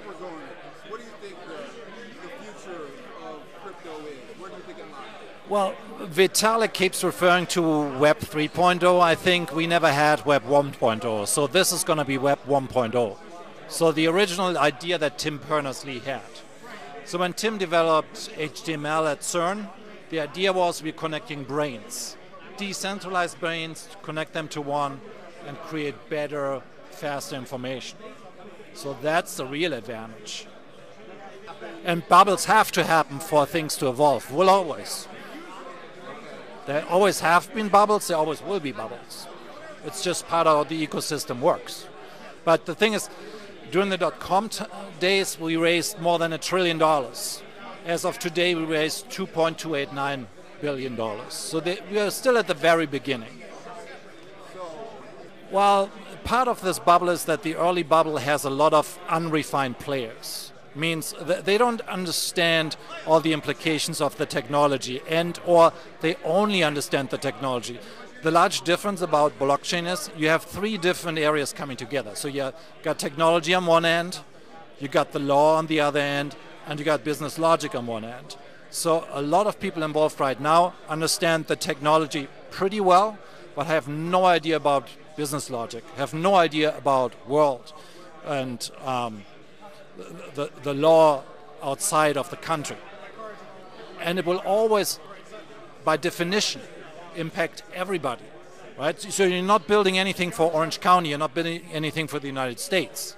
we're going, what do you think the future of crypto is? Where do you think it lies? Well, Vitalik keeps referring to Web 3.0. I think we never had Web 1.0. So this is going to be Web 1.0. So the original idea that Tim Berners-Lee had. So when Tim developed HTML at CERN, the idea was we're connecting brains, decentralized brains, connect them to one and create better, faster information. So that's the real advantage. And bubbles have to happen for things to evolve, will always. There always have been bubbles, there always will be bubbles. It's just part of how the ecosystem works. But the thing is, during the .com days, we raised more than $1 trillion. As of today, we raised $2.289 billion. So we are still at the very beginning. Well, part of this bubble is that the early bubble has a lot of unrefined players. Means that they don't understand all the implications of the technology or they only understand the technology. The large difference about blockchain is you have three different areas coming together. So you got technology on one end, you got the law on the other end, and you got business logic on one end. So a lot of people involved right now understand the technology pretty well, but have no idea about business logic, have no idea about world and the law outside of the country. And it will always, by definition, impact everybody, right? So you're not building anything for Orange County, you're not building anything for the United States.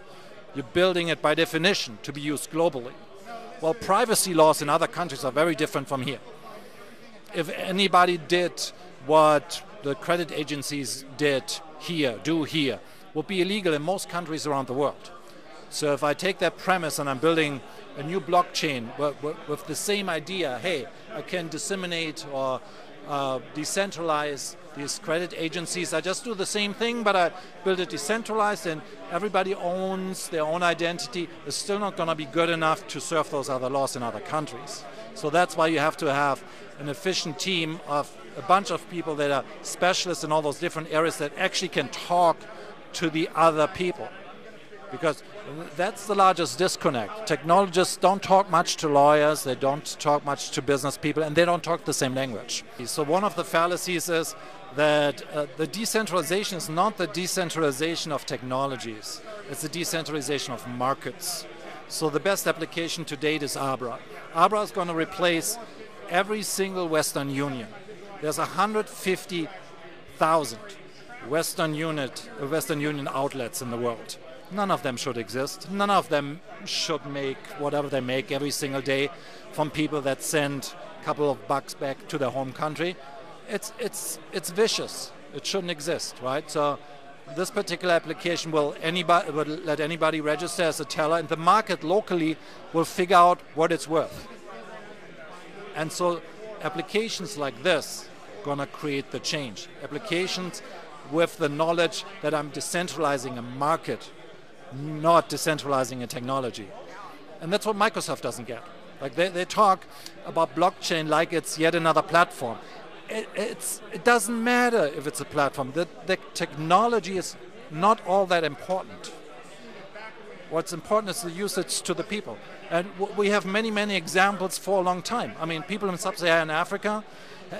You're building it by definition to be used globally. Well, privacy laws in other countries are very different from here. If anybody did what the credit agencies do here, would be illegal in most countries around the world. So if I take that premise and I'm building a new blockchain with the same idea, hey, I can disseminate or decentralize these credit agencies. I just do the same thing, but I build it decentralized and everybody owns their own identity. It's still not going to be good enough to serve those other laws in other countries. So that's why you have to have an efficient team of a bunch of people that are specialists in all those different areas that actually can talk to the other people. Because that's the largest disconnect. Technologists don't talk much to lawyers, they don't talk much to business people, and they don't talk the same language. So one of the fallacies is that the decentralization is not the decentralization of technologies, it's the decentralization of markets. So the best application to date is Abra. Abra is going to replace every single Western Union. There's 150,000 Western Union outlets in the world. None of them should exist. None of them should make whatever they make every single day from people that send a couple of bucks back to their home country. It's vicious. It shouldn't exist, right? So this particular application will let anybody register as a teller, and the market locally will figure out what it's worth. And so applications like this are going to create the change. Applications with the knowledge that I'm decentralizing a market, not decentralizing a technology. And that's what Microsoft doesn't get. Like they talk about blockchain like it's yet another platform. It doesn't matter if it's a platform. The technology is not all that important. What's important is the usage to the people. And we have many, many examples for a long time. I mean, people in sub-Saharan Africa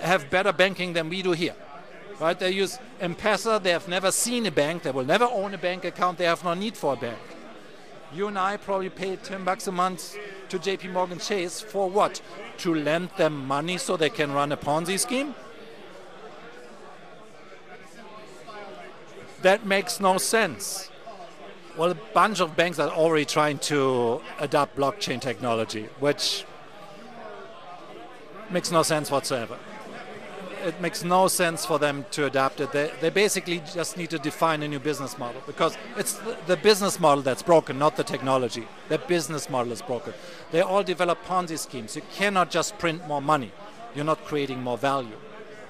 have better banking than we do here. Right? They use M-Pesa, they have never seen a bank, they will never own a bank account, they have no need for a bank. You and I probably pay $10 a month to JP Morgan Chase for what? To lend them money so they can run a Ponzi scheme? That makes no sense. Well, a bunch of banks are already trying to adopt blockchain technology, which makes no sense whatsoever. It makes no sense for them to adapt it. They basically just need to define a new business model because it's the business model that's broken, not the technology. The business model is broken. They all develop Ponzi schemes. You cannot just print more money. You're not creating more value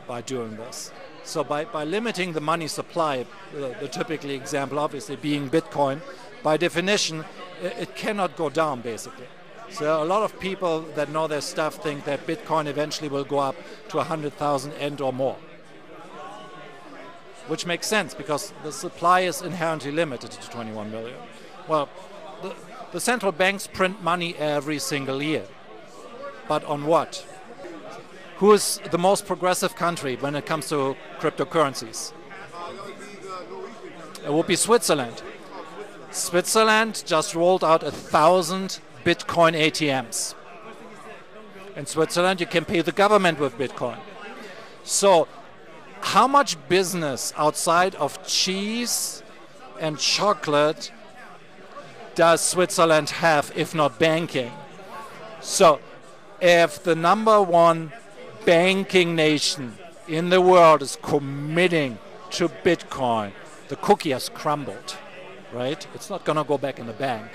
by doing this. So by limiting the money supply, the typical example obviously being Bitcoin, by definition, it cannot go down basically. So a lot of people that know their stuff think that Bitcoin eventually will go up to 100,000 and or more. Which makes sense because the supply is inherently limited to 21 million. Well, the central banks print money every single year. But on what? Who is the most progressive country when it comes to cryptocurrencies? It would be Switzerland. Switzerland just rolled out 1,000 Bitcoin ATMs. In Switzerland, you can pay the government with Bitcoin. So, how much business outside of cheese and chocolate does Switzerland have, if not banking? So, if the #1 banking nation in the world is committing to Bitcoin, the cookie has crumbled, right? It's not going to go back in the bank.